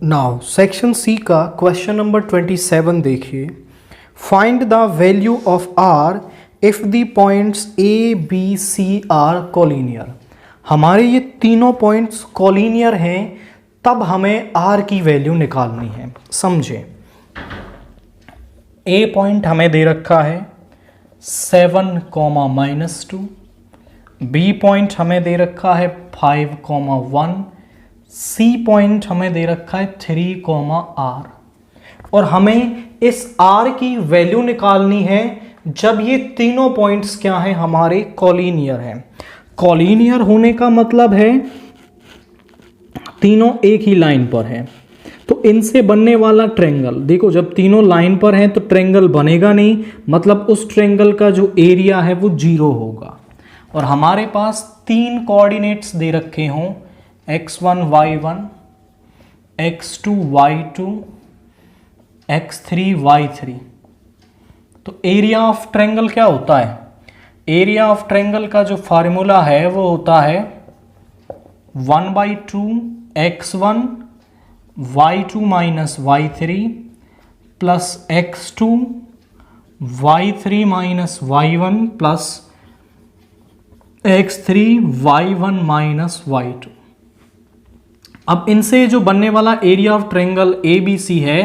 Now section C का question number 27 देखिए। Find the value of r if the points A B C are collinear. हमारे ये तीनों points collinear हैं, तब हमें आर की वैल्यू निकालनी है। समझे, ए पॉइंट हमें दे रखा है 7, -2, बी पॉइंट हमें दे रखा है 5, 1, सी पॉइंट हमें दे रखा है 3, r और हमें इस r की वैल्यू निकालनी है जब ये तीनों पॉइंट्स क्या हैं, हमारे कोलिनियर हैं। कोलिनियर होने का मतलब है तीनों एक ही लाइन पर हैं, तो इनसे बनने वाला ट्रेंगल, देखो जब तीनों लाइन पर हैं तो ट्रेंगल बनेगा नहीं, मतलब उस ट्रेंगल का जो एरिया है वो 0 होगा। और हमारे पास 3 कोऑर्डिनेट्स दे रखे हों, x1 y1, x2 y2, x3 y3, तो एरिया ऑफ ट्रायंगल क्या होता है? एरिया ऑफ ट्रायंगल का जो फार्मूला है वो होता है 1/2 x1 y2 minus y3 plus x2 y3 minus y1 plus x3 y1 minus y2। अब इनसे जो बनने वाला एरिया ऑफ ट्रायंगल ABC है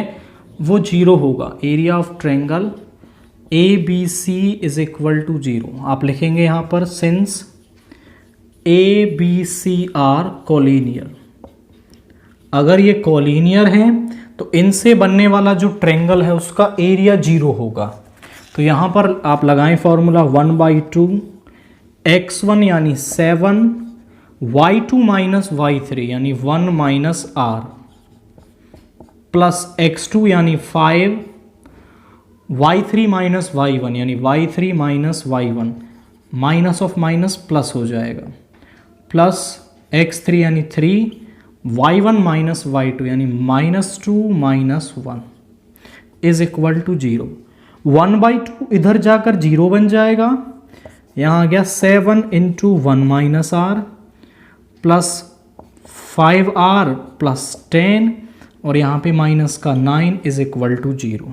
वो 0 होगा। Area of triangle ABC is equal to 0। आप लिखेंगे यहां पर सिंस ABC आर कोलिनियर। अगर ये कोलिनियर हैं तो इनसे बनने वाला जो ट्रायंगल है उसका एरिया 0 होगा। तो यहां पर आप लगाएं फॉर्मूला 1/2 x1 यानी 7, y2 माइनस y3 यानी 1 माइनस r प्लस x2 यानी 5, y3 माइनस y1 यानी y3 minus y1, minus of minus plus हो जाएगा, प्लस x3 यानी 3, y1 माइनस y2 यानी -2 माइनस 1 इज इक्वल टू 0। 1/2 इधर जाकर 0 बन जाएगा। यहाँ आ गया 7 into 1 minus r plus 5r plus 10 और यहाँ पे माइनस का 9 is equal to 0।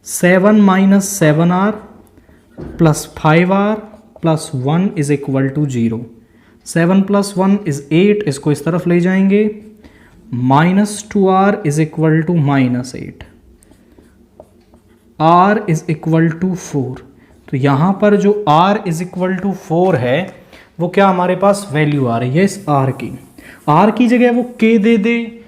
7 minus 7r plus 5r plus 1 is equal to 0। 7 plus 1 is 8, इसको इस तरफ ले जाएंगे, minus 2r is equal to -8, r is equal to 4। तो यहाँ पर जो r इज इक्वल टू 4 है वो क्या हमारे पास वैल्यू आ रही है इस r की। r की जगह वो k दे दे,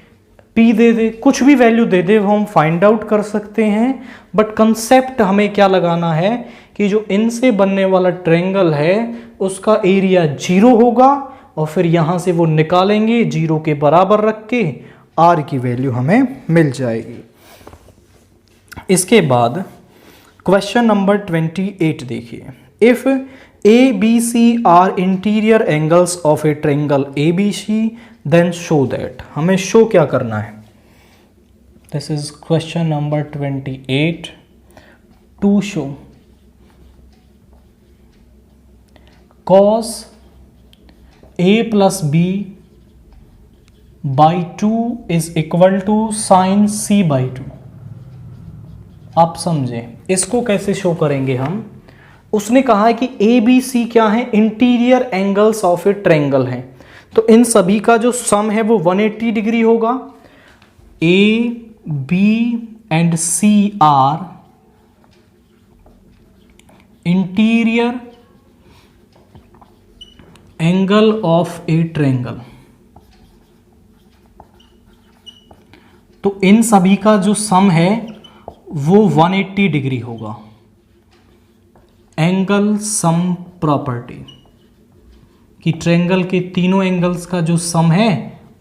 p दे दे, कुछ भी वैल्यू दे दे, वो हम फाइंड आउट कर सकते हैं। बट कंसेप्ट हमें क्या लगाना है कि जो इनसे बनने वाला ट्रायंगल है उसका एरिया 0 होगा और फिर यहाँ से वो निकालेंगे 0 के बराबर रख के r की वैल्यू हमें मिल जाएगी। इसके बाद क्वेश्चन नंबर 28 देखिए। If ABC are interior angles of a triangle ABC then show that. हमें शो क्या करना है? This is question number 28। To show cos A plus B by 2 is equal to sine C/2। आप समझे इसको कैसे show करेंगे हम? उसने कहा है कि ABC क्या है? Interior angles of a triangle है, तो इन सभी का जो सम है वो 180 डिग्री होगा। A, B and C are interior angle of a triangle, तो इन सभी का जो सम है वो 180 डिग्री होगा। एंगल सम प्रॉपर्टी कि ट्रायंगल के तीनों एंगल्स का जो सम है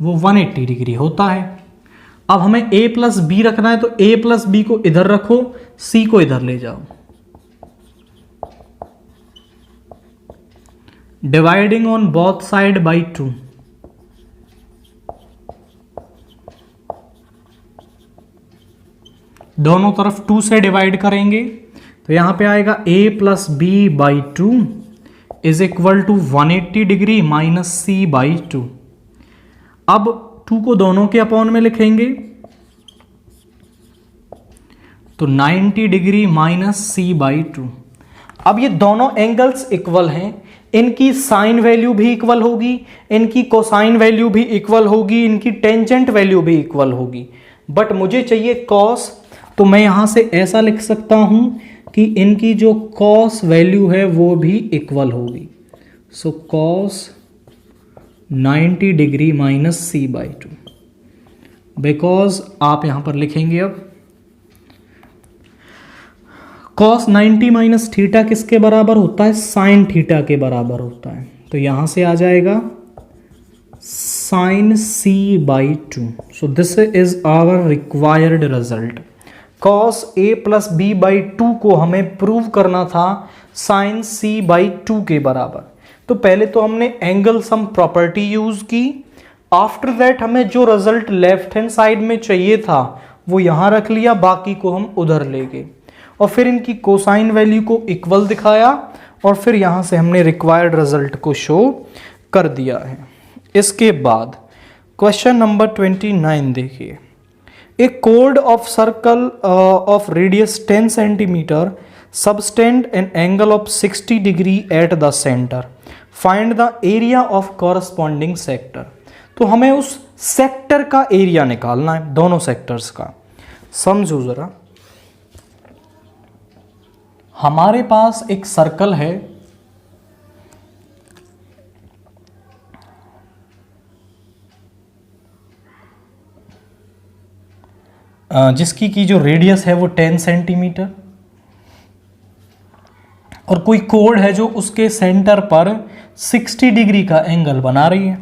वो 180 डिग्री होता है। अब हमें a प्लस बी रखना है, तो a प्लस बी को इधर रखो, c को इधर ले जाओ। Dividing on both side by 2, दोनों तरफ 2 से डिवाइड करेंगे तो यहां पे आएगा a plus B by 2 is equal to 180 degree minus c by 2। अब 2 को दोनों के अपॉन में लिखेंगे तो 90 डिग्री माइनस c/2। अब ये दोनों एंगल्स इक्वल हैं, इनकी साइन वैल्यू भी इक्वल होगी, इनकी कोसाइन वैल्यू भी इक्वल होगी, इनकी टेंजेंट वैल्यू भी इक्वल होगी। बट मुझे चाहिए कॉस, तो मैं यहां से ऐसा लिख सकता हूं कि इनकी जो कॉस वैल्यू है वो भी इक्वल होगी। So cos 90 degree minus c/2, because आप यहां पर लिखेंगे अब कॉस 90 माइनस थीटा किसके बराबर होता है, साइन थीटा के बराबर होता है। तो यहां से आ जाएगा sine c/2। So this is our required result. Cos a+b/2 को हमें प्रूव करना था साइन c/2 के बराबर। तो पहले तो हमने एंगल सम प्रॉपर्टी यूज की, आफ्टर दैट हमें जो रिजल्ट लेफ्ट हैंड साइड में चाहिए था वो यहां रख लिया, बाकी को हम उधर ले गए और फिर इनकी कोसाइन वैल्यू को इक्वल दिखाया और फिर यहां से हमने रिक्वायर्ड रिजल्ट को शो कर दिया है। इसके बाद क्वेश्चन नंबर 29 देखिए। ए chord of circle of radius 10 centimeter subtend an angle of 60 degree at the center. Find the area of corresponding sector. तो हमें उस सेक्टर का एरिया निकालना है, दोनों सेक्टर्स का। समझो जरा, हमारे पास एक सर्कल है जिसकी की जो रेडियस है वो 10 सेंटीमीटर और कोई कोड है जो उसके सेंटर पर 60 डिग्री का एंगल बना रही है।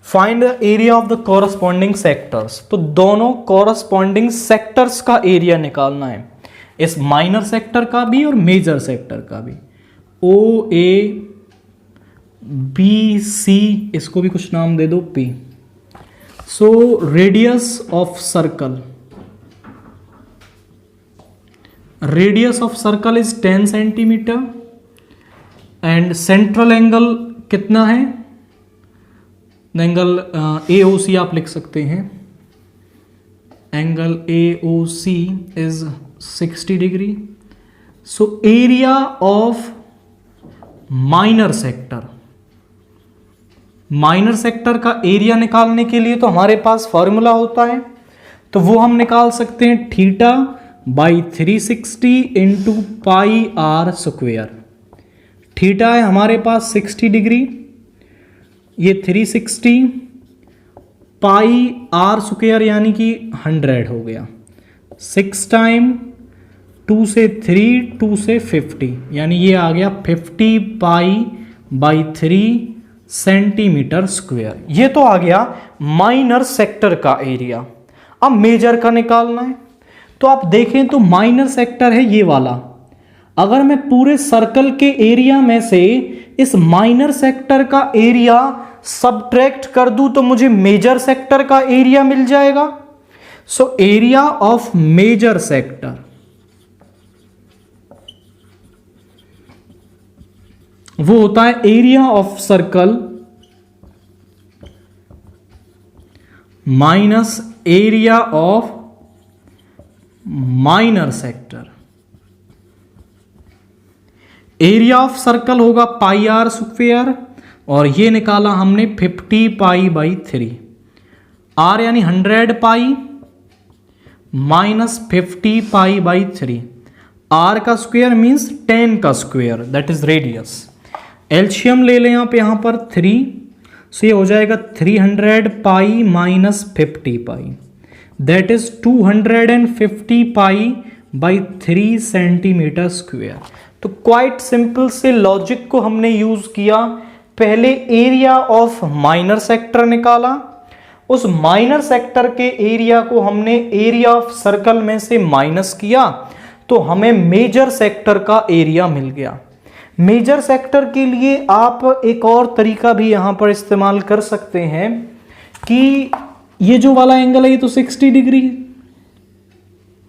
Find the area of the corresponding sectors. तो दोनों कॉरस्पॉन्डिंग सेक्टर्स का एरिया निकालना है, इस माइनर सेक्टर का भी और मेजर सेक्टर का भी। ओ ए बी सी, इसको भी कुछ नाम दे दो P. So radius of circle, radius of circle is 10 centimetre and central angle कितना है, एंगल AOC आप लिख सकते हैं, angle AOC is 60 degree. So area of minor sector, minor sector का एरिया निकालने के लिए तो हमारे पास फॉर्मूला होता है, तो वो हम निकाल सकते हैं theta by 360 into pi are square. Theta है हमारे पास 60 डिग्री, ये 360 पाई आर स्क्वेयर यानी कि 100 हो गया। 6 टाइम 2 से 3, 2 से 50 यानी ये आ गया 50 पाई बाई 3 सेंटीमीटर स्क्वेयर। ये तो आ गया माइनर सेक्टर का एरिया। अब मेजर का निकालना है, तो आप देखें तो माइनर सेक्टर है ये वाला। अगर मैं पूरे सर्कल के एरिया में से इस माइनर सेक्टर का एरिया सबट्रैक्ट कर दूं तो मुझे मेजर सेक्टर का एरिया मिल जाएगा। So area of major sector वो होता है area of circle minus area of minor sector. Area of circle होगा पाई आर स्क्वेयर और ये निकाला हमने 50 पाई बाई 3। आर यानी 100 pi minus 50 pi by 3। R का स्क्वेयर मीन्स 10 का square, that is radius. LCM ले लें आप यहां पर 3, सो ये हो जाएगा 300 पाई minus 50 pi, that is 250 pi by 3 centimetre square. तो क्वाइट सिंपल से लॉजिक को हमने यूज किया। पहले एरिया ऑफ माइनर सेक्टर निकाला, उस माइनर सेक्टर के एरिया को हमने एरिया ऑफ सर्कल में से माइनस किया तो हमें मेजर सेक्टर का एरिया मिल गया। मेजर सेक्टर के लिए आप एक और तरीका भी यहां पर इस्तेमाल कर सकते हैं कि ये जो वाला एंगल है ये तो 60 डिग्री,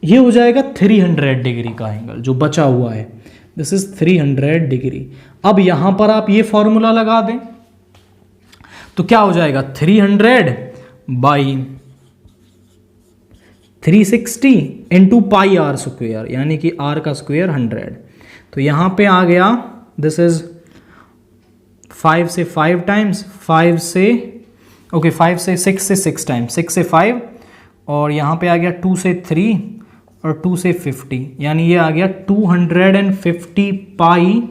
ये हो जाएगा 300 डिग्री का एंगल जो बचा हुआ है, दिस इज 300 डिग्री। अब यहां पर आप ये फॉर्मूला लगा दें तो क्या हो जाएगा 300 by 360 into pi are square, यानी कि आर का स्क्वेयर 100। तो यहाँ पे आ गया, दिस इज 5 से 5 टाइम्स, 5 से 6 से 6 टाइम्स, 6 से 5, और यहाँ पे आ गया 2 से 3 और 2 से 50, यानी ये आ गया 250 पाई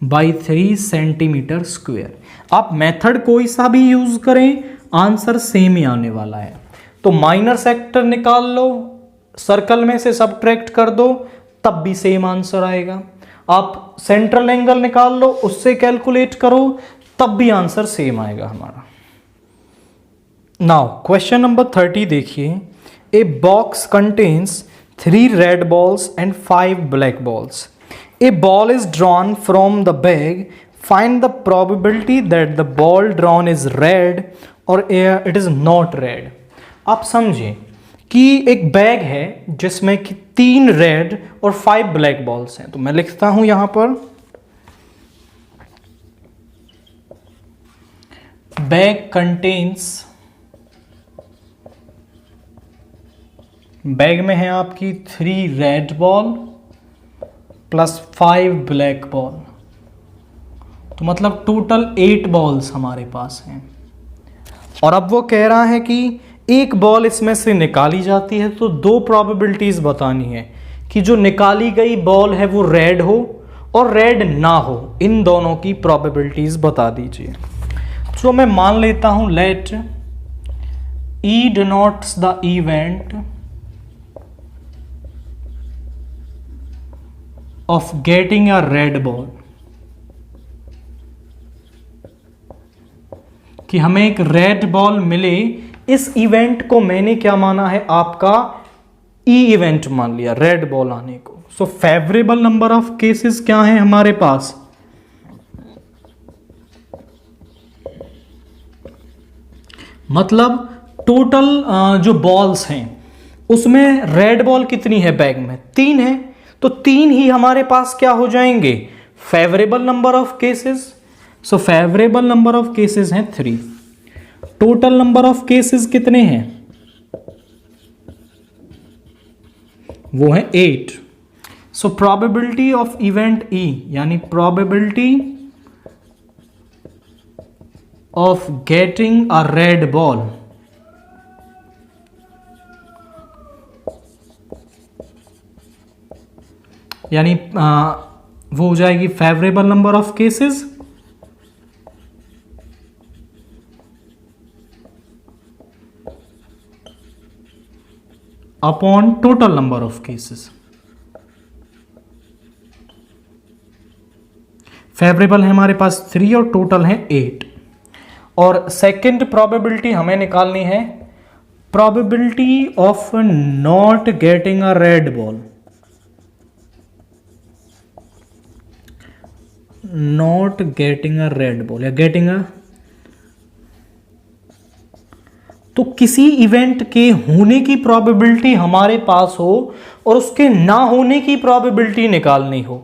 बाई 3 सेंटीमीटर स्क्वेयर। आप मेथड कोई सा भी यूज करें, आंसर सेम ही आने वाला है। तो माइनर सेक्टर निकाल लो, सर्कल में से सबट्रैक्ट कर दो, तब भी सेम आंसर आएगा। आप सेंट्रल एंगल निकाल लो, उससे कैलकुलेट करो, तब भी आंसर सेम आएगा हमारा। नाउ क्वेश्चन नंबर 30 देखिए। A box contains 3 red balls and 5 black balls. A ball is drawn from the bag. Find the probability that the ball drawn is red or it is not red. आप समझें कि एक bag है जिसमें कि 3 red और 5 black balls हैं। तो मैं लिखता हूं यहां पर, बैग कंटेन्स, बैग में है आपकी 3 red ball plus 5 black ball, तो मतलब टोटल 8 बॉल्स हमारे पास हैं। और अब वो कह रहा है कि एक बॉल इसमें से निकाली जाती है, तो 2 प्रोबेबिलिटीज बतानी है कि जो निकाली गई बॉल है वो रेड हो और रेड ना हो, इन दोनों की प्रोबेबिलिटीज बता दीजिए। तो मैं मान लेता हूं, let E denotes the event of getting a red ball, कि हमें एक रेड बॉल मिले। इस इवेंट को मैंने क्या माना है, आपका ई इवेंट मान लिया, रेड बॉल आने को। So favourable number of cases क्या है हमारे पास, मतलब टोटल जो बॉल्स हैं उसमें रेड बॉल कितनी है बैग में, 3 है, तो 3 ही हमारे पास क्या हो जाएंगे, favourable number of cases. So favourable number of cases हैं 3। टोटल नंबर ऑफ केसेस कितने हैं, वो है 8। So probability of event E, यानी probability of getting a red ball, यानी वो हो जाएगी favourable number of cases upon total number of cases. Favourable है हमारे पास 3 और टोटल है 8। और सेकंड प्रोबेबिलिटी हमें निकालनी है, probability of not getting a red ball, not getting a red ball या गेटिंग अ, तो किसी इवेंट के होने की प्रोबेबिलिटी हमारे पास हो और उसके ना होने की प्रोबेबिलिटी निकालनी हो,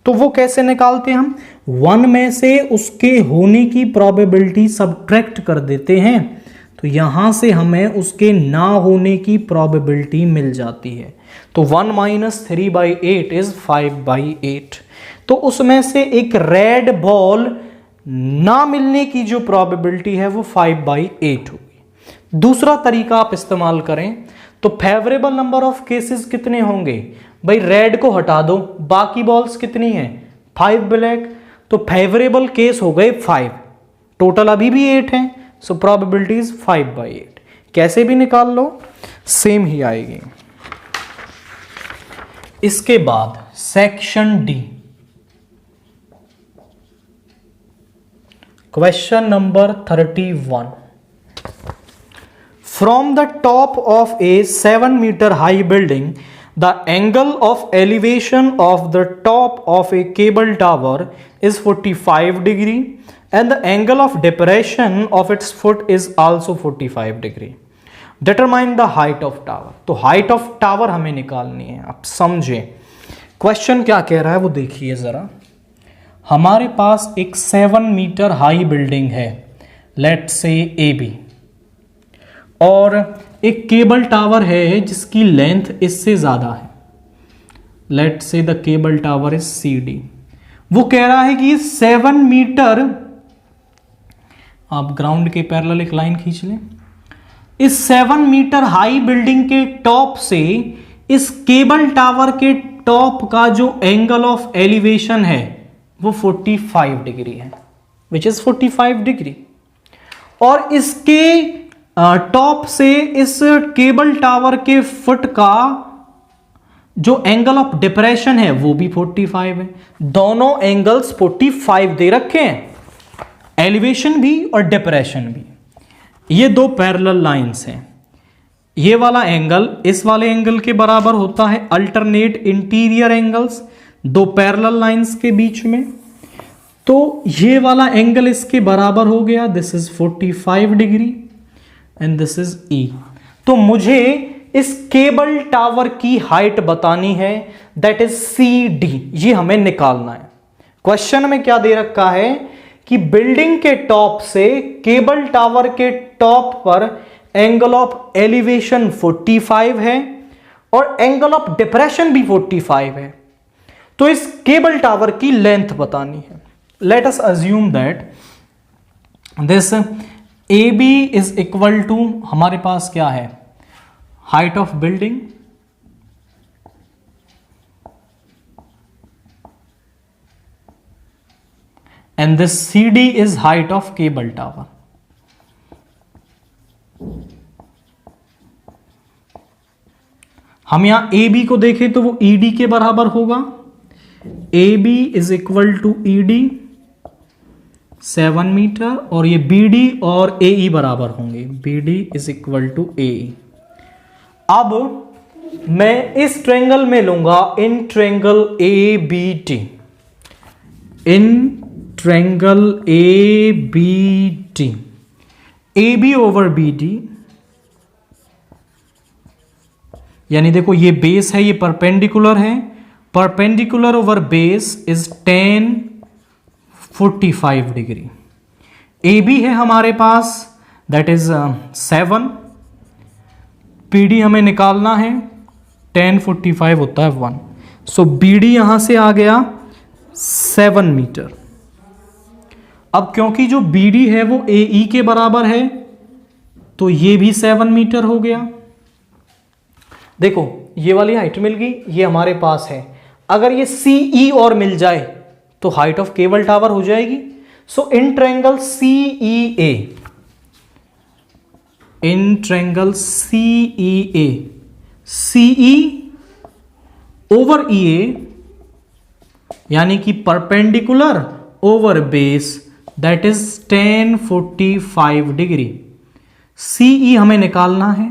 तो वो कैसे निकालते हैं हम, 1 में से उसके होने की प्रोबेबिलिटी सबट्रैक्ट कर देते हैं, तो यहां से हमें उसके ना होने की प्रोबेबिलिटी मिल जाती है। तो 1 माइनस 3/8 इज 5/8। तो उसमें से एक रेड बॉल ना मिलने की जो प्रोबेबिलिटी है वो 5/8 होगी। दूसरा तरीका आप इस्तेमाल करें तो फेवरेबल नंबर ऑफ केसेस कितने होंगे भाई, रेड को हटा दो, बाकी बॉल्स कितनी हैं 5 ब्लैक, तो फेवरेबल केस हो गए 5, टोटल अभी भी 8 हैं, सो प्रोबेबिलिटी इज 5/8। कैसे भी निकाल लो सेम ही आएगी। इसके बाद section D, question number 31। From the top of a 7 meter high building, the angle of elevation of the top of a cable tower is 45 degree and the angle of depression of its foot is also 45 degree. Determine the height of tower. तो height of tower हमें निकालनी है। आप समझें question क्या कह रहा है वो देखिए जरा। हमारे पास एक 7 मीटर हाई बिल्डिंग है, लेट्स से AB। और एक केबल टावर है जिसकी लेंथ इससे ज़्यादा है, लेट से the cable tower is CD, वो कह रहा है कि 7 मीटर, आप ग्राउंड के पैरेलल एक लाइन खींच लें, इस 7 मीटर हाई बिल्डिंग के टॉप से इस केबल टावर के टॉप का जो एंगल ऑफ एलिवेशन है वो 45 डिग्री है, विच इज 45 डिग्री, और इसके टॉप से इस केबल टावर के फुट का जो एंगल ऑफ डिप्रेशन है वो भी 45 है। दोनों एंगल्स 45 दे रखे हैं, एलिवेशन भी और डिप्रेशन भी। ये दो पैरेलल लाइंस हैं, ये वाला एंगल इस वाले एंगल के बराबर होता है, अल्टरनेट इंटीरियर एंगल्स दो पैरेलल लाइंस के बीच में, तो ये वाला एंगल इसके बराबर हो गया, this is 45 degree and this is E। तो मुझे इस केबल टावर की हाइट बतानी है, दैट इज CD, ये हमें निकालना है। क्वेश्चन में क्या दे रखा है कि बिल्डिंग के टॉप से केबल टावर के टॉप पर एंगल ऑफ एलिवेशन 45 है और एंगल ऑफ डिप्रेशन भी 45 है, तो इस केबल टावर की लेंथ बतानी है। Let us assume that this AB is equal to, हमारे पास क्या है, height of building and this CD is height of cable tower. हम यहां AB को देखें तो वो ED के बराबर होगा, AB is equal to ED 7 metre, और ये BD और AE बराबर होंगे, BD is equal to AE। अब मैं इस ट्रायंगल में लूंगा in triangle ABD, in triangle ABD, AB over BD, यानी देखो ये बेस है, ये परपेंडिकुलर है, perpendicular over base is 10 45 degree. AB है हमारे पास, दैट इज 7, PD हमें निकालना है, 10 45 होता है 1, सो BD यहां से आ गया 7 मीटर। अब क्योंकि जो BD है वो AE के बराबर है तो ये भी 7 मीटर हो गया। देखो ये वाली हाइट मिल गई, ये हमारे पास है, अगर ये CE और मिल जाए तो हाइट ऑफ केबल टावर हो जाएगी। So in triangle CEA, in triangle CEA, CE over EA यानी कि perpendicular over base, that is 10 45 degree. CE हमें निकालना है,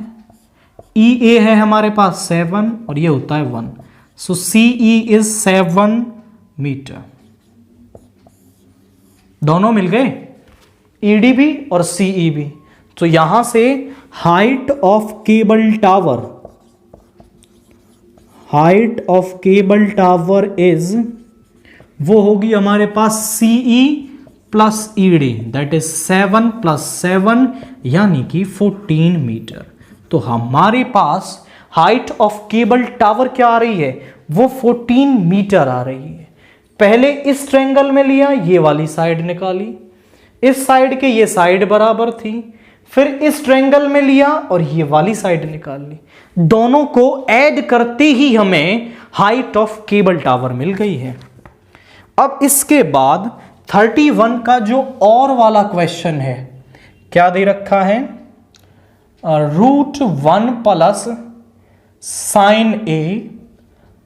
EA है हमारे पास 7 और ये होता है 1, सो CE इज 7 मीटर। दोनों मिल गए, ED भी और CE भी। तो यहां से height of cable tower, height of cable tower is, वो होगी हमारे पास CE plus ED, that is 7 plus 7 यानी कि 14 मीटर। तो हमारे पास हाइट ऑफ केबल टावर क्या आ रही है, वो 14 मीटर आ रही है। पहले इस ट्रायंगल में लिया, ये वाली साइड निकाली, इस साइड के ये साइड बराबर थी, फिर इस ट्रायंगल में लिया और ये वाली साइड निकाल ली, दोनों को ऐड करते ही हमें हाइट ऑफ केबल टावर मिल गई है। अब इसके बाद 31 का जो और वाला क्वेश्चन है, क्या दे रखा है, √1 plus sine A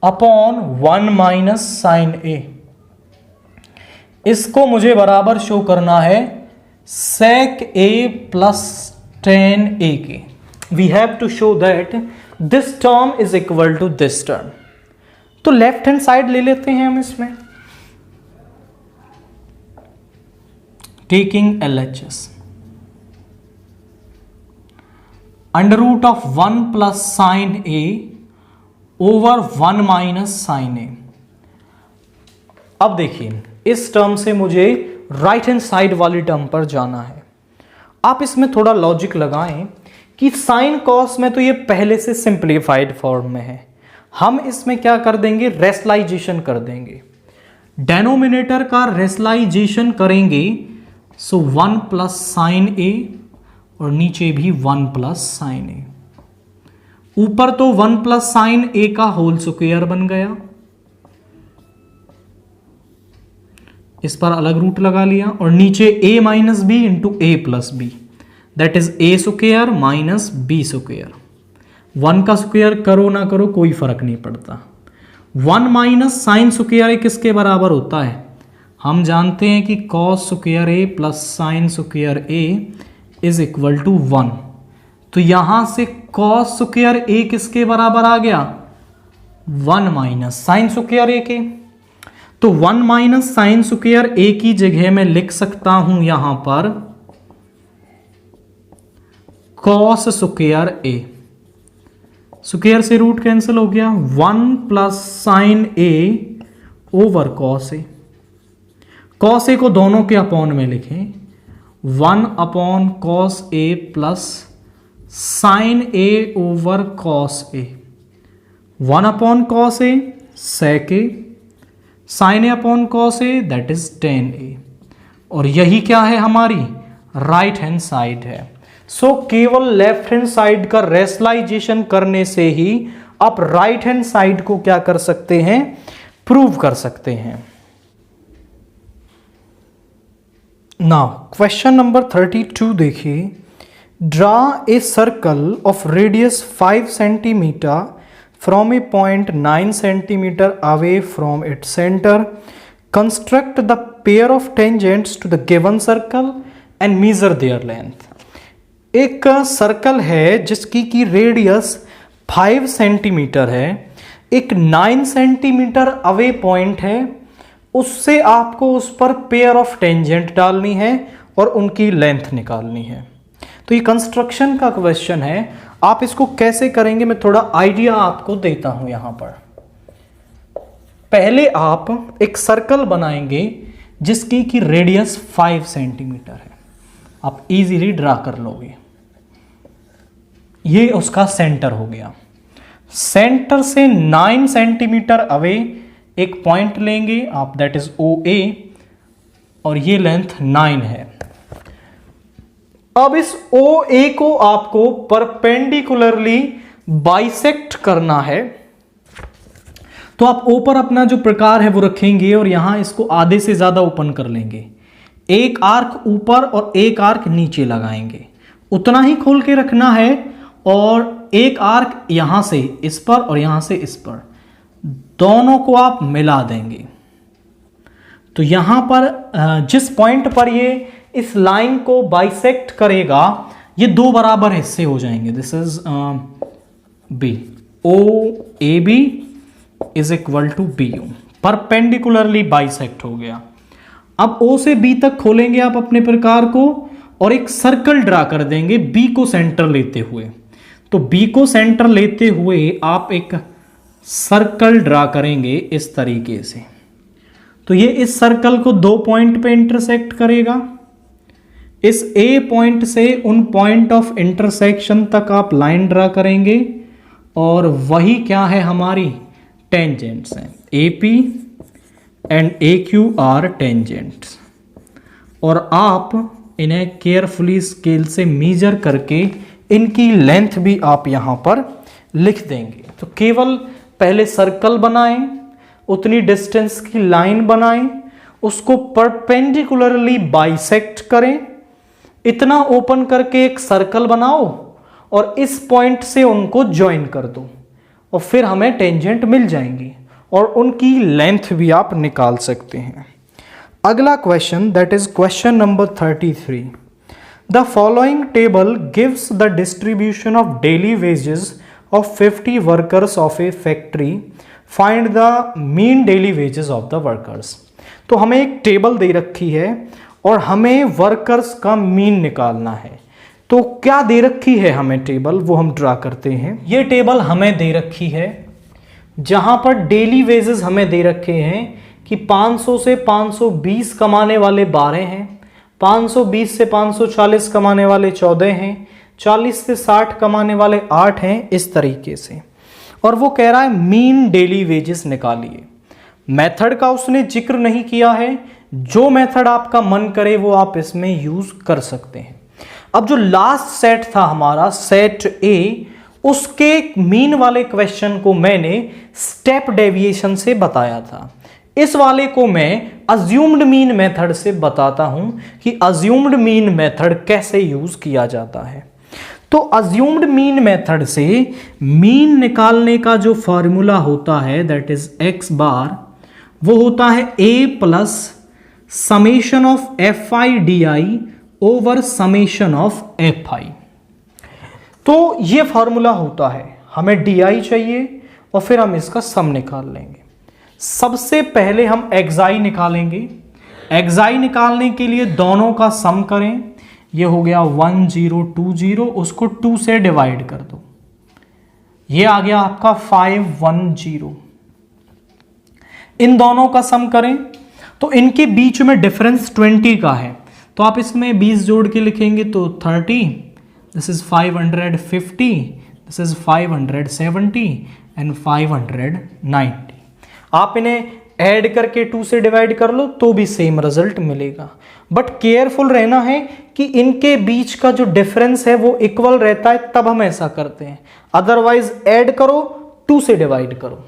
upon 1 minus sine A। इसको मुझे बराबर शो करना है sec A plus tan A के। We have to show that this term is equal to this term. तो लेफ्ट हैंड साइड ले लेते हैं हम इसमें, taking LHS, under root of 1 plus sine A over 1 minus sine A। अब देखिए इस टर्म से मुझे राइट हैंड साइड वाली टर्म पर जाना है। आप इसमें थोड़ा लॉजिक लगाएं कि साइन कॉस में तो ये पहले से सिंप्लीफाइड फॉर्म में है, हम इसमें क्या कर देंगे, रेशनलाइजेशन कर देंगे, डेनोमिनेटर का रेशनलाइजेशन करेंगे। सो 1 प्लस साइन ए और नीचे भी 1 प्लस साइन ए, ऊपर तो 1 प्लस साइन ए का होल स्क्वायर बन गया, इस पर अलग रूट लगा लिया, और नीचे a minus B into A plus B, that is A square minus B square. 1 का स्क्वायर करो ना करो कोई फर्क नहीं पड़ता। 1 माइनस साइन स्क्वायर ए किसके बराबर होता है, हम जानते हैं कि cos square A plus sine square A is equal to 1। तो यहां से कॉस स्क्वायर ए किसके बराबर आ गया, 1 माइनस साइन स्क्वायर ए के। तो 1 माइनस साइन स्क्वायर ए की जगह मैं लिख सकता हूं यहां पर कॉस स्क्वायर ए, स्क्वायर से रूट कैंसिल हो गया, 1 plus sine A over cos A. Cos A को दोनों के अपॉन में लिखें, 1 upon cos A plus sine A over cos A, 1 upon cos A sec A, sine A upon cos A that is tan A, और यही क्या है हमारी राइट हैंड साइड है। सो केवल लेफ्ट हैंड साइड का रेशनलाइजेशन करने से ही आप राइट हैंड साइड को क्या कर सकते हैं, प्रूव कर सकते हैं। नाउ क्वेश्चन नंबर 32 देखिए, draw a circle of radius 5 centimetre from a point 9 centimeter away from its center. Construct the pair of tangents to the given circle and measure their length. एक circle है जिसकी की radius 5 centimetre है, एक 9 centimetre away point है, उससे आपको उस पर पेयर ऑफ टेंजेंट डालनी है और उनकी लेंथ निकालनी है। तो ये कंस्ट्रक्शन का क्वेश्चन है, आप इसको कैसे करेंगे मैं थोड़ा आइडिया आपको देता हूं। यहां पर पहले आप एक सर्कल बनाएंगे जिसकी की रेडियस 5 सेंटीमीटर है, आप इजीली ड्रा कर लोगे। ये उसका सेंटर हो गया, सेंटर से 9 सेंटीमीटर अवे एक पॉइंट लेंगे आप, दैट इज ओ ए, और ये लेंथ 9 है। अब इस ओ ए को आपको परपेंडिकुलरली बाइसेक्ट करना है, तो आप ऊपर अपना जो प्रकार है वो रखेंगे और यहां इसको आधे से ज्यादा ओपन कर लेंगे, एक आर्क ऊपर और एक आर्क नीचे लगाएंगे, उतना ही खोल के रखना है, और एक आर्क यहां से इस पर और यहां से इस पर, दोनों को आप मिला देंगे। तो यहां पर जिस पॉइंट पर ये इस लाइन को बाइसेक्ट करेगा, ये दो बराबर हिस्से हो जाएंगे, this is B, O A B is equal to B U, perpendicularly bisect हो गया। अब ओ से बी तक खोलेंगे आप अपने प्रकार को और एक सर्कल ड्रा कर देंगे बी को सेंटर लेते हुए। तो बी को सेंटर लेते हुए आप एक सर्कल ड्रा करेंगे इस तरीके से। तो ये इस सर्कल को दो पॉइंट पे इंटरसेक्ट करेगा, इस ए पॉइंट से उन पॉइंट ऑफ इंटरसेक्शन तक आप लाइन ड्रा करेंगे, और वही क्या है हमारी टेंजेंट्स हैं, A P and A Q R tangents, और आप इन्हें केयरफुली स्केल से मेजर करके इनकी लेंथ भी आप यहां पर लिख देंगे। तो केवल पहले सर्कल बनाएं, उतनी डिस्टेंस की लाइन बनाएं, उसको परपेंडिकुलरली बाइसेक्ट करें, इतना ओपन करके एक सर्कल बनाओ और इस पॉइंट से उनको ज्वाइन कर दो, और फिर हमें टेंजेंट मिल जाएंगी और उनकी लेंथ भी आप निकाल सकते हैं। अगला question, that is question number 33। The following table gives the distribution of daily wages of 50 workers of A factory, find the mean daily wages of the workers. तो हमें एक टेबल दे रखी है और हमें वर्कर्स का मीन निकालना है। तो क्या दे रखी है हमें टेबल, वो हम ड्रा करते हैं। ये टेबल हमें दे रखी है जहां पर डेली वेजेस हमें दे रखे हैं कि 500 से 520 कमाने वाले 12 हैं, 520 से 540 कमाने वाले 14 हैं, 40 से 60 कमाने वाले 8 हैं, इस तरीके से। और वो कह रहा है मीन डेली वेजेस निकालिए। मेथड का उसने जिक्र नहीं किया है, जो मेथड आपका मन करे वो आप इसमें यूज कर सकते हैं। अब जो लास्ट सेट था हमारा सेट ए, उसके मीन वाले क्वेश्चन को मैंने स्टेप डेविएशन से बताया था। इस वाले को मैं अज्यूम्ड मीन मेथड से बताता हूं कि अज्यूम्ड मीन मेथड कैसे यूज किया जाता है। तो अज्यूम्ड मीन मेथड से मीन निकालने का जो फॉर्मूला होता है दैट इज एक्स बार, वो होता है A plus summation of F I D I over summation of F I. तो ये फॉर्मूला होता है, हमें डी आई चाहिए और फिर हम इसका सम निकाल लेंगे। सबसे पहले हम एक्साई निकालेंगे। एक्साई निकालने के लिए दोनों का सम करें। ये हो गया 1020, उसको 2 से डिवाइड कर दो, ये आ गया आपका 510। इन दोनों का सम करें तो इनके बीच में डिफरेंस 20 का है, तो आप इसमें 20 जोड़ के लिखेंगे तो 30, this is 550, this is 570 and 590। आप इन्हें ऐड करके 2 से डिवाइड कर लो तो भी सेम रिजल्ट मिलेगा। बट केयरफुल रहना है कि इनके बीच का जो डिफरेंस है वो इक्वल रहता है, तब हम ऐसा करते हैं। अदरवाइज ऐड करो, 2 से डिवाइड करो।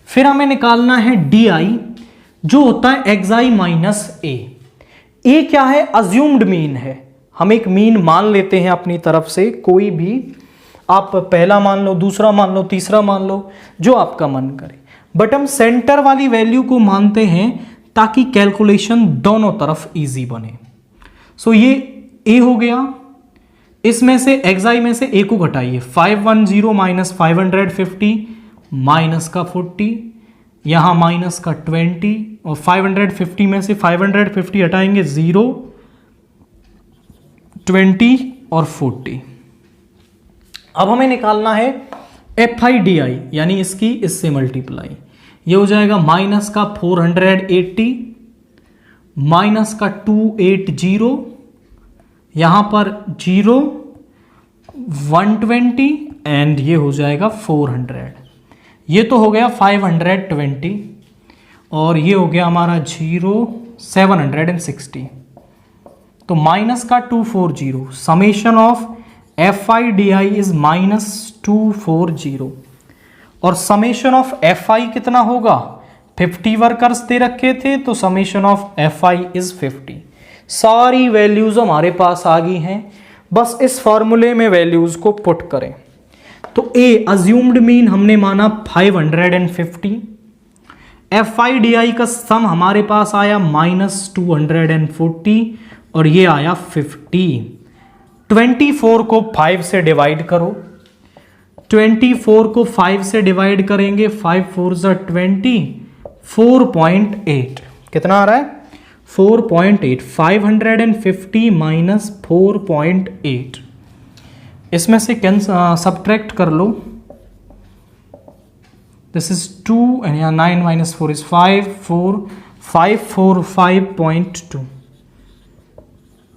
फिर हमें निकालना है डी आई, जो होता है एक्साई माइनस ए। ए क्या है? अज्यूम्ड मीन है। हम एक मीन मान लेते हैं अपनी तरफ से, कोई भी, आप पहला मान लो, दूसरा मान लो, तीसरा मान लो, जो आपका मन करे। बट हम सेंटर वाली वैल्यू को मानते हैं ताकि कैलकुलेशन दोनों तरफ इजी बने। सो ये ए हो गया। इसमें से एक्साई में से ए को घटाइए, 510 माइनस 550 माइनस का 40, यहां माइनस का 20, और 550 में से 550 हटाएंगे 0, 20 और 40। अब हमें निकालना है एफ आई डी आई, यानी इसकी इससे मल्टीप्लाई। ये हो जाएगा माइनस का 480 माइनस का 280, यहां पर 0, 120 एंड ये हो जाएगा 400। ये तो हो गया 520 और ये हो गया हमारा 0, 760। तो माइनस का 240, summation of F I D I is minus 240 और समेशन ऑफ एफ आई कितना होगा? 50 वर्कर्स दे रखे थे, तो summation of F I is 50। सारी वैल्यूज हमारे पास आ गई हैं, बस इस फॉर्मूले में वैल्यूज को पुट करें। तो ए अज्यूम्ड मीन हमने माना 550, एफ आई डी आई का सम हमारे पास आया माइनस 240 और ये आया 50। 24 को 5 से डिवाइड करो, 24 को 5 से डिवाइड करेंगे, 5 4 20, 4.8 कितना आ रहा है? 4.8। 550 माइनस 4.8, इसमें से सब्ट्रैक्ट कर लो। दिस इज 2 एंड यहाँ 9 माइनस 4 इज 545.2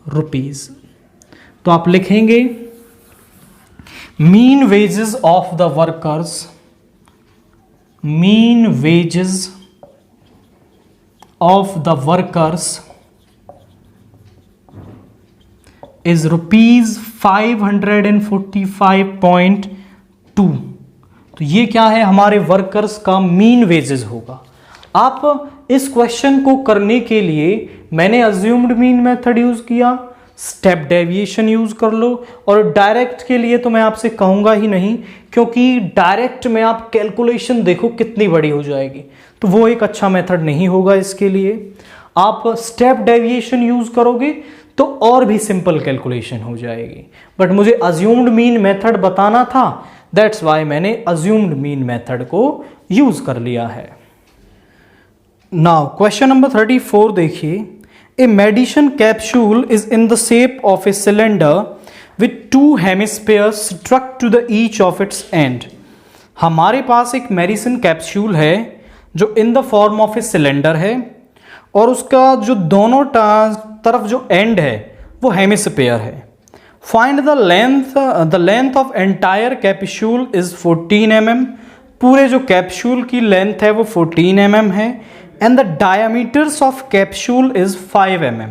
रुपीज। तो आप लिखेंगे mean wages of the workers, mean wages of the workers is rupees 545.2। तो ये क्या है? हमारे वर्कर्स का मीन वेजेस होगा। आप इस क्वेश्चन को करने के लिए मैंने अज्यूम्ड मीन मेथड यूज किया, स्टेप डेविएशन यूज कर लो, और डायरेक्ट के लिए तो मैं आपसे कहूंगा ही नहीं, क्योंकि डायरेक्ट में आप कैलकुलेशन देखो कितनी बड़ी हो जाएगी, तो वो एक अच्छा मेथड नहीं होगा। इसके लिए आप स्टेप डेविएशन यूज करोगे तो और भी सिंपल कैलकुलेशन हो जाएगी। बट मुझे अज्यूम्ड मीन मेथड बताना था, दैट्स वाई मैंने अज्यूम्ड मीन मेथड को यूज कर लिया है। नाउ क्वेश्चन नंबर 34 देखिए। A Madison capsule is in the shape of a cylinder with 2 hemispheres stuck to the each of its end. हमारे पास एक मेडिसिन कैप्सूल है जो in the form of a cylinder है और उसका जो दोनों तरफ जो एंड है वो हेमिस्फीयर है। Find the length of entire capsule is 14 mm। पूरे जो कैप्सूल की लेंथ है वो 14 mm है। And the diameters of capsule is 5 mm।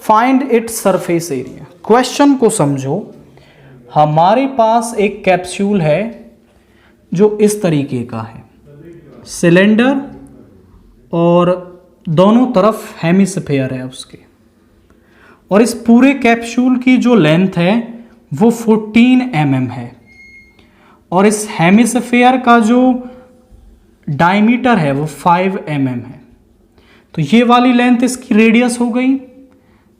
Find its surface area. Question को समझो। हमारे पास एक कैप्सूल है जो इस तरीके का है, सिलेंडर, और दोनों तरफ हेमिस्फीयर है उसके, और इस पूरे कैप्सूल की जो लेंथ है वो 14 mm है, और इस हेमिस्फीयर का जो डायमीटर है वो 5 mm है। तो ये वाली लेंथ इसकी रेडियस हो गई,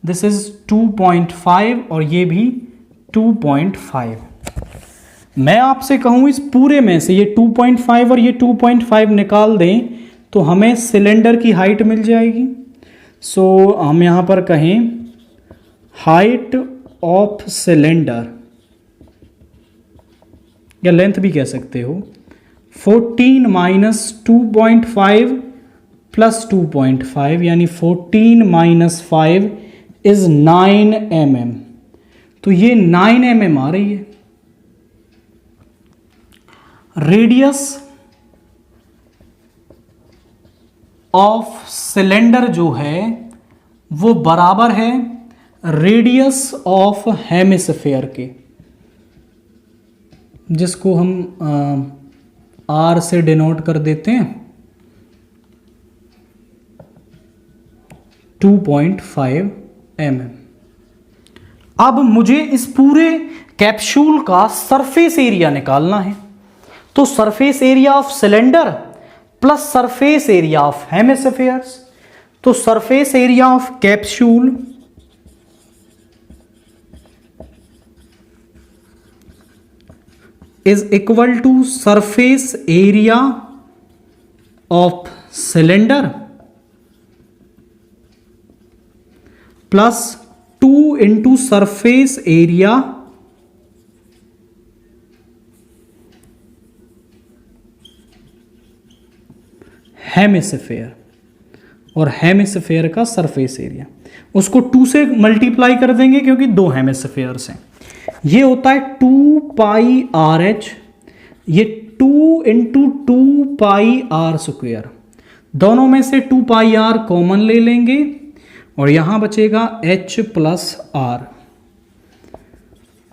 दिस इज 2.5 और ये भी 2.5। मैं आपसे कहूँ इस पूरे में से ये 2.5 और ये 2.5 निकाल दें तो हमें सिलेंडर की हाइट मिल जाएगी। सो हम यहाँ पर कहें हाइट ऑफ सिलेंडर, या लेंथ भी कह सकते हो, 14 माइनस 2.5 प्लस 2.5 यानी 14 माइनस 5 इज 9 mm। तो ये 9 mm आ रही है। रेडियस ऑफ सिलेंडर जो है वो बराबर है रेडियस ऑफ हेमिस्फीयर के, जिसको हम आर से डिनोट कर देते हैं 2.5 mm। अब मुझे इस पूरे कैप्सूल का सरफेस एरिया निकालना है। तो surface area of cylinder plus surface area of hemispheres, तो surface area of capsule is equal to surface area of cylinder plus 2 into surface area hemisphere, और हेमिस्फीयर का सरफेस एरिया उसको 2 से multiply कर देंगे क्योंकि 2 हेमिस्फीयर्स हैं। ये होता है 2 पाई आर एच, ये 2 इंटू 2 पाई आर स्क्वेयर। दोनों में से 2 पाई आर कॉमन ले लेंगे और यहां बचेगा h plus r.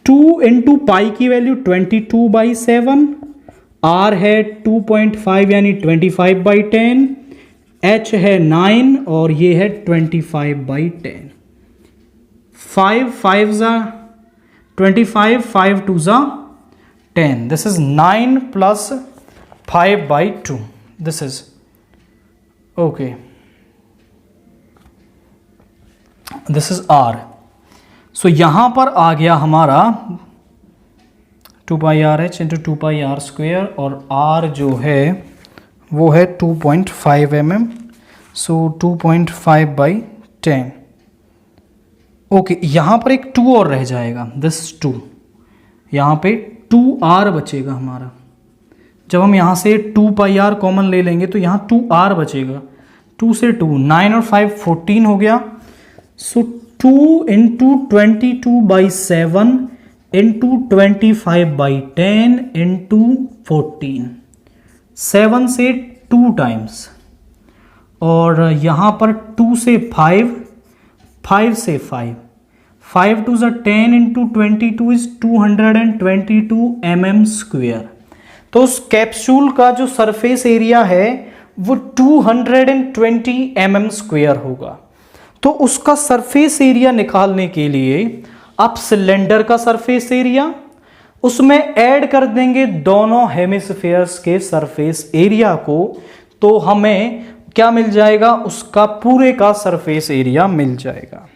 2 into pi की वैल्यू 22/7, r है 2.5 यानी 25/10, h है 9 और ये है 25/10। 5 5 जा 25, 5 2 जा 10, this is 9 plus 5/2, this is okay, this is r। so यहां पर आ गया हमारा 2 pi R H into 2 pi are square, और r जो है वो है 2.5 mm, सो 2.5/10। ओके, यहाँ पर एक 2 और रह जाएगा, दिस 2, यहाँ पे 2r बचेगा हमारा। जब हम यहाँ से 2 पाई आर कॉमन ले लेंगे तो यहाँ 2r बचेगा, 2 से 2, 9 और 5 14 हो गया। सो 2 इंटू 22/7 इंटू 25/10 इंटू 14, 7 से 2 टाइम्स, और यहाँ पर 2 से 5, 5 से 5, 5 2 ज़ा 10 इंटू 22 इज 222 mm स्क्वेयर। तो उस कैप्सूल का जो सरफेस एरिया है वो 220 mm स्क्वेयर होगा। तो उसका सरफेस एरिया निकालने के लिए आप सिलेंडर का सरफेस एरिया उसमें ऐड कर देंगे दोनों हेमिस्फीयर्स के सरफेस एरिया को, तो हमें क्या मिल जाएगा, उसका पूरे का सरफेस एरिया मिल जाएगा।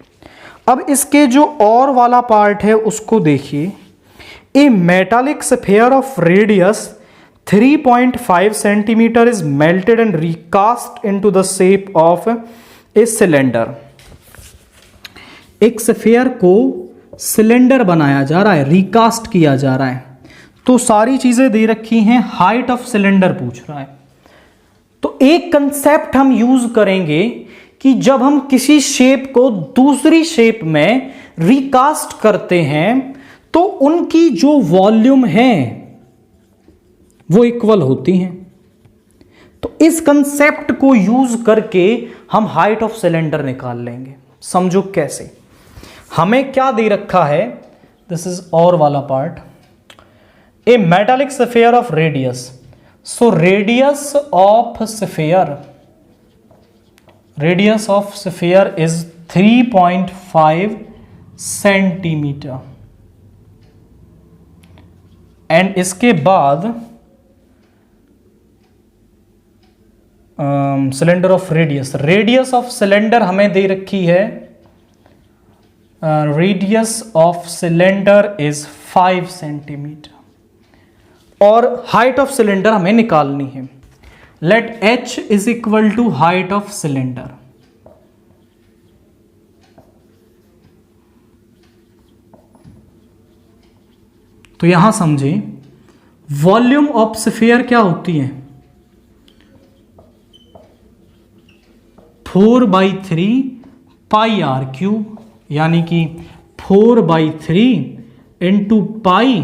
अब इसके जो और वाला पार्ट है उसको देखिए। A metallic sphere of radius 3.5 centimetre is melted and recast into the shape of a cylinder. एक स्फीयर को सिलेंडर बनाया जा रहा है, रिकास्ट किया जा रहा है, तो सारी चीजें दे रखी हैं, हाइट ऑफ सिलेंडर पूछ रहा है। तो एक कंसेप्ट हम यूज करेंगे कि जब हम किसी शेप को दूसरी शेप में रिकास्ट करते हैं तो उनकी जो वॉल्यूम है वो इक्वल होती हैं। तो इस कंसेप्ट को यूज करके हम हाइट ऑफ सिलेंडर निकाल लेंगे। समझो कैसे। हमें क्या दे रखा है, दिस इज और वाला part, a metallic sphere of radius. So radius of sphere is 3.5 centimetre and इसके बाद cylinder of radius of cylinder हमें दे रखी है, radius of cylinder is 5 centimetre और हाइट ऑफ सिलेंडर हमें निकालनी है। Let h is equal to height of cylinder. तो यहां समझे वॉल्यूम ऑफ स्फीयर क्या होती है, 4/3 पाई आर क्यूब, यानी कि 4/3 इंटू पाई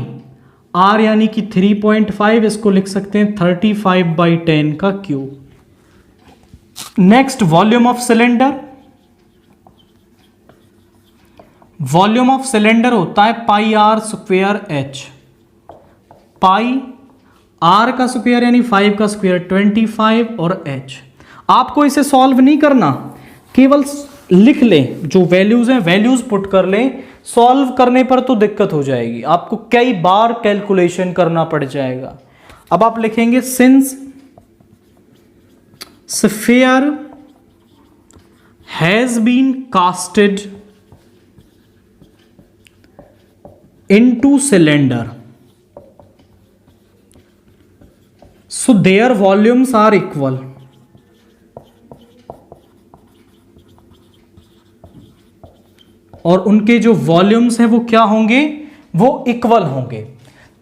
आर यानी कि 3.5, इसको लिख सकते हैं 35/10 का cube. Next volume of cylinder. Volume of cylinder होता है pi are square H. Pi R का स्क्वेयर यानी 5 का स्क्वेयर 25 और एच। आपको इसे सॉल्व नहीं करना, केवल लिख लें, जो वैल्यूज हैं वैल्यूज पुट कर लें। सॉल्व करने पर तो दिक्कत हो जाएगी, आपको कई बार कैलकुलेशन करना पड़ जाएगा। अब आप लिखेंगे since sphere has been casted into cylinder, so their volumes are equal. और उनके जो वॉल्यूम्स हैं वो क्या होंगे, वो इक्वल होंगे।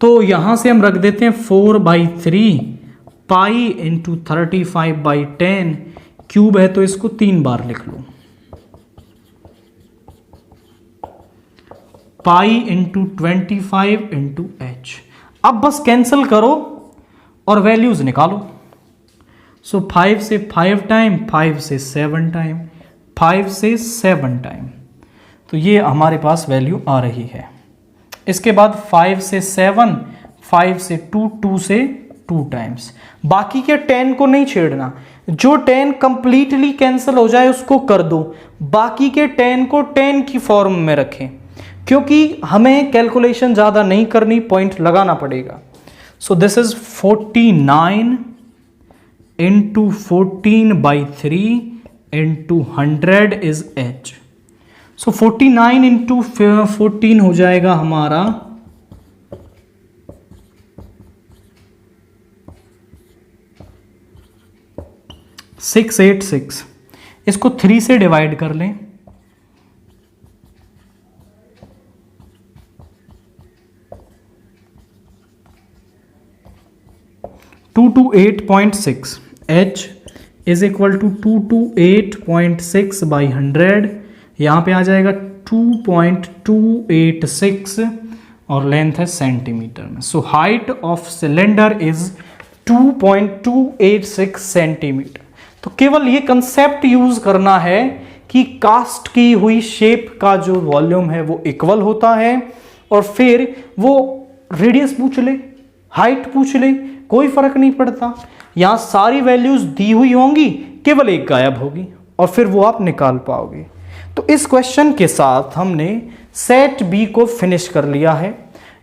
तो यहां से हम रख देते हैं 4/3 पाई इंटू 35/10 क्यूब है, तो इसको 3 बार लिख लो, पाई इंटू 25 इंटू एच। अब बस कैंसिल करो और वैल्यूज निकालो। सो 5 से 5 टाइम, 5 से 7 टाइम, 5 से 7 टाइम, तो ये हमारे पास वैल्यू आ रही है। इसके बाद 5 से 7, 5 से 2, 2 से 2 टाइम्स। बाकी के 10 को नहीं छेड़ना, जो 10 कंप्लीटली कैंसिल हो जाए उसको कर दो, बाकी के 10 को 10 की फॉर्म में रखें, क्योंकि हमें कैलकुलेशन ज़्यादा नहीं करनी, पॉइंट लगाना पड़ेगा। सो this is 49 into 14/3 into 100 is H. So 49 into 14 हो जाएगा हमारा 686। इसको 3 से डिवाइड कर लें, 228.6। h इज इक्वल टू 228.6/100, यहाँ पे आ जाएगा 2.286 और लेंथ है सेंटीमीटर में। So height of cylinder is 2.286 centimetre. तो केवल ये कंसेप्ट यूज करना है कि कास्ट की हुई शेप का जो वॉल्यूम है वो इक्वल होता है, और फिर वो रेडियस पूछ ले, हाइट पूछ ले, कोई फर्क नहीं पड़ता। यहाँ सारी वैल्यूज दी हुई होंगी, केवल एक गायब होगी और फिर वो आप निकाल पाओगे। तो इस क्वेश्चन के साथ हमने सेट बी को फिनिश कर लिया है।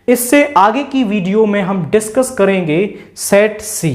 इससे आगे की वीडियो में हम डिस्कस करेंगे सेट सी।